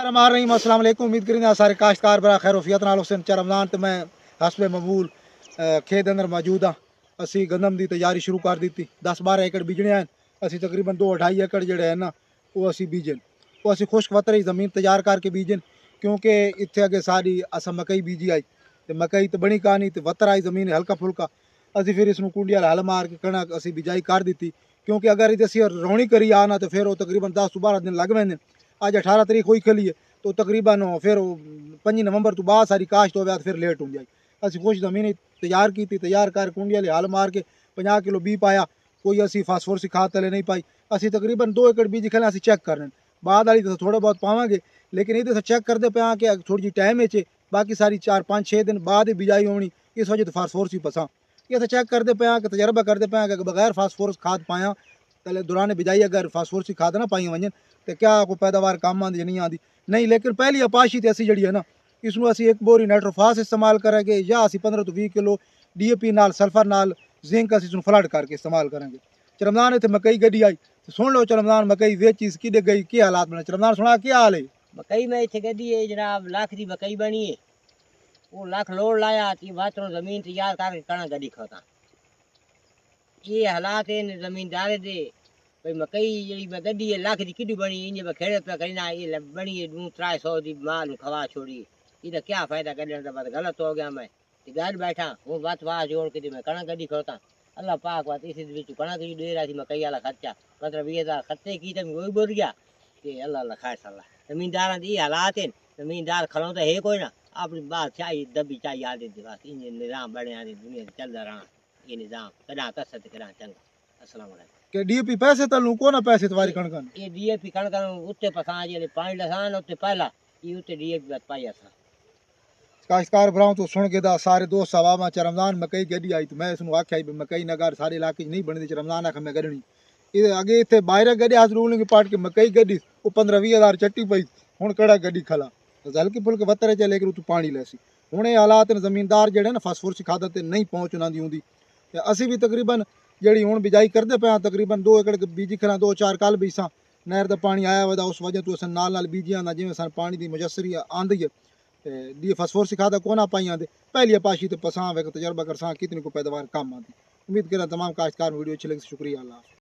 रहीम अस्सलाम वालेकुम। उम्मीद करें सारे काश्तकार बड़ा खैर वफियत नाल हुसन रमज़ान तो मैं हसबे ममूल खेत अंदर मौजूद हाँ। असी गंदम की तैयारी शुरू कर दी 10-12 एकड़ बीजने हैं। असी तकरीबन 2-2.5 एकड़ जोड़े है ना वो असी बीजन वो असी खुश्क वतरी ज़मीन तैयार करके बीजन क्योंकि इतने अगे सारी अस मकई बीजी आई तो मकई तो बनी कहानी तो वतर आई ज़मीन हल्का फुल्का असी फिर इसमें कुंडिया हल मार के कणक असी बिजाई कर दी क्योंकि अगर इधर असी रौनी करी आना तो फिर वो तकरीबन 10-12 दिन लग वेंदे। अज 18 तरीक हुई खली है तो तकरीबन फिर 5 नवंबर तो बाद सारी काश्त हो गया फिर लेट हो जाए। असी कुछ ज़मीन तैयार की तैयार कर कुंडिया ले हल मार के 50 किलो बी पाया कोई असी फास्फोरस खाद तले नहीं पाई। असी तकरीबन 2 एकड़ बीज खले असी चेक करने बाद वाली तो थोड़े बहुत पावे लेकिन ये चेक करते पे कि थोड़ी जी टाइम है बाकी सारी 4-5-6 दिन बाद ही बिजाई होनी इस वजह तो फास्फोरस ही पसा ये तो चेक करते पे कि तजर्बा करते पे कि बगैर फास्फोरस खाद पाया तले दौरान बिजाई अगर फास्फोरस खाद ना पाई वजन तो क्या कोई पैदावार कम आती नहीं आती नहीं। लेकिन पहली अपाशी तो असी जी है ना इसमें असी एक बोरी नाइट्रोफास इस्तेमाल करेंगे या असी 15 तो 20 किलो DAP नाल सल्फर नाल जिंक असी इसमें फ्लड करके इस्तेमाल करेंगे। चरमदान इतने मकई गड्डी आई तो सुन लो चरमदान मकई वे चीज़ कि गई क्या हालात बने चरमदान सुना क्या हाल है। मकई में इतने गड्डी है जनाब लाख की मकई बनी है वो लाख लोड लाया थी बातों जमीन तैयार करके कणक गड्डी खाता ये हालात है जमींदार दे भाई मकई जी गड्डी है लाख की किडी बनी इन खेड़े पे करना ये बनी है 200-300 की माल खवा छोड़ी ये क्या फायदा कढ़ने का बाद गलत हो गया मैं घर बैठा हूँ बात वाह जोड़ के मैं कणक गड्डी खाता अल्लाह पाक बात इसी बीच कणक जी दे रहा थी मकई वाला खर्चा 15-20 खर्चे की तो वही बोल गया कि अल्लाह अल्लाह खाए सल्ला जमींदार ये हालात है जमींदार खड़ौता है कोई ना अपनी बात चाहिए दबी चाहिए आदि बस इन निज़ाम बने आदि दुनिया चलता रहा ये निज़ाम कदा कसत कदा चंगा अस्सलाम वालेकुम के DAP पैसे तलू को ना पैसे तुम्हारी कणकन ये DAP कणक उत्ते पसा जे पानी लसान उत्ते पहला ये उत्ते DAP बात पाई असा काश्तकार भराऊं तो सुन के दा सारे दोस्त सवा में रमज़ान मकई गड्डी आई तो मैं इसनु आख्या भी मकई नगर सारे इलाके नहीं बनती रमज़ान आख मैं गढ़नी ये अगे इतने बाहर गड्डी हाथ रूलिंग पार्ट के मकई गड्डी वो 15-20 हज़ार चट्टी पई हूँ कड़ा गड्डी खला हल्की फुल्के वतरे च लेकिन तू पानी लैसी हूँ ये हालात ने जमींदार जेडे ना फास्फोरस खाद ते नहीं पहुँच उन्होंने होंगी असी भी तकरीबन जी हूँ बिजाई करते पे तकरीबन 2 एकड़ बीजी खरा 2-4 कल भी सा नहर का पानी आया वा उस वजह तो अस नाल बीजी आंदा जिमें सन पानी की मुजस्सरी आंदी है दी फास्फोरस खादा को ना पाई आते पहली अपाशी तो पसा वे तजर्बा कर कितनी को पैदावार कम आती। उम्मीद करा तमाम काश्तकार वीडियो अच्छी लगी शुक्रिया अल्लाह।